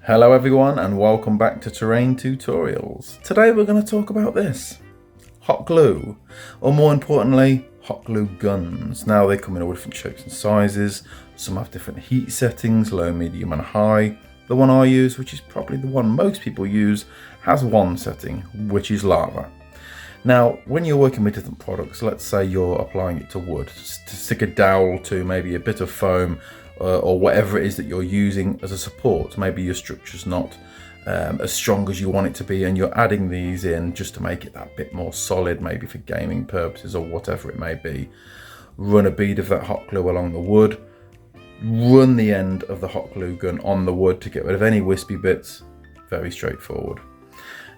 Hello everyone and welcome back to Terrain Tutorials. Today we're going to talk about this, hot glue, or more importantly, hot glue guns. Now they come in all different shapes and sizes, some have different heat settings, low, medium and high. The one I use, which is probably the one most people use, has one setting, which is lava. Now, when you're working with different products, let's say you're applying it to wood, to stick a dowel to maybe a bit of foam, or whatever it is that you're using as a support. Maybe your structure's not as strong as you want it to be and you're adding these in just to make it that bit more solid, maybe for gaming purposes or whatever it may be. Run a bead of that hot glue along the wood, run the end of the hot glue gun on the wood to get rid of any wispy bits. Very straightforward.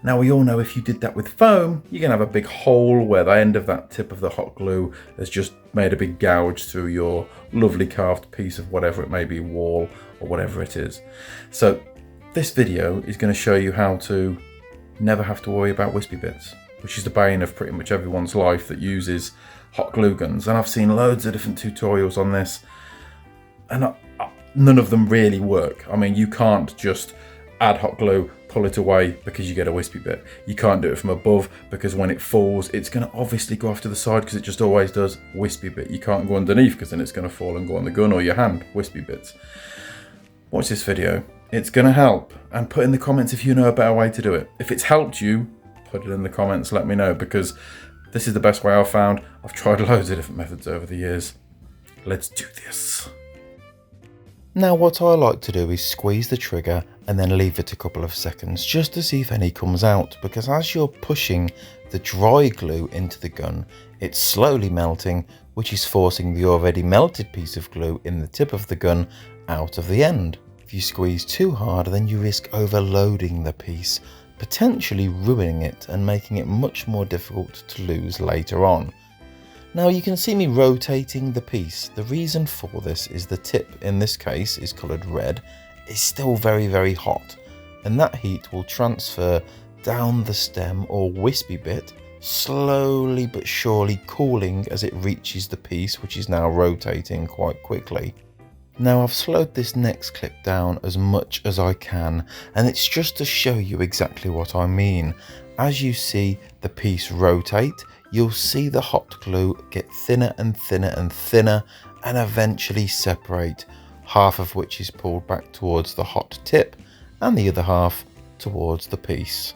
Now we all know if you did that with foam, you're going to have a big hole where the end of that tip of the hot glue has just made a big gouge through your lovely carved piece of whatever it may be, wall or whatever it is. So this video is going to show you how to never have to worry about wispy bits, which is the bane of pretty much everyone's life that uses hot glue guns. And I've seen loads of different tutorials on this and none of them really work. I mean, you can't just add hot glue, pull it away because you get a wispy bit. You can't do it from above because when it falls, it's going to obviously go off to the side because it just always does, wispy bit. You can't go underneath because then it's going to fall and go on the gun or your hand, wispy bits. Watch this video. It's going to help, and put in the comments if you know a better way to do it. If it's helped you, put it in the comments, let me know, because this is the best way I've found. I've tried loads of different methods over the years. Let's do this. Now what I like to do is squeeze the trigger and then leave it a couple of seconds just to see if any comes out, because as you're pushing the dry glue into the gun, it's slowly melting, which is forcing the already melted piece of glue in the tip of the gun out of the end. If you squeeze too hard, then you risk overloading the piece, potentially ruining it and making it much more difficult to lose later on. Now you can see me rotating the piece. The reason for this is the tip, in this case is coloured red, is still very hot, and that heat will transfer down the stem or wispy bit, slowly but surely cooling as it reaches the piece, which is now rotating quite quickly. Now I've slowed this next clip down as much as I can, and it's just to show you exactly what I mean. As you see the piece rotate, you'll see the hot glue get thinner and thinner and thinner and eventually separate, half of which is pulled back towards the hot tip and the other half towards the piece.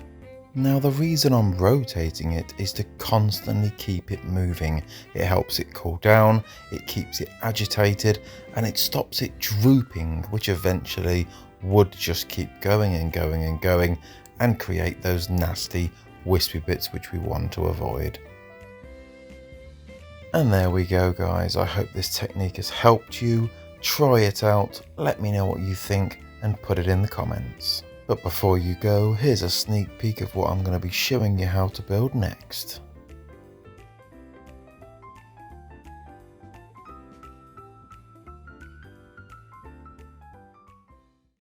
Now the reason I'm rotating it is to constantly keep it moving. It helps it cool down, it keeps it agitated, and it stops it drooping, which eventually would just keep going and going and going and create those nasty wispy bits which we want to avoid. And there we go guys, I hope this technique has helped you. Try it out, let me know what you think and put it in the comments. But before you go, here's a sneak peek of what I'm going to be showing you how to build next.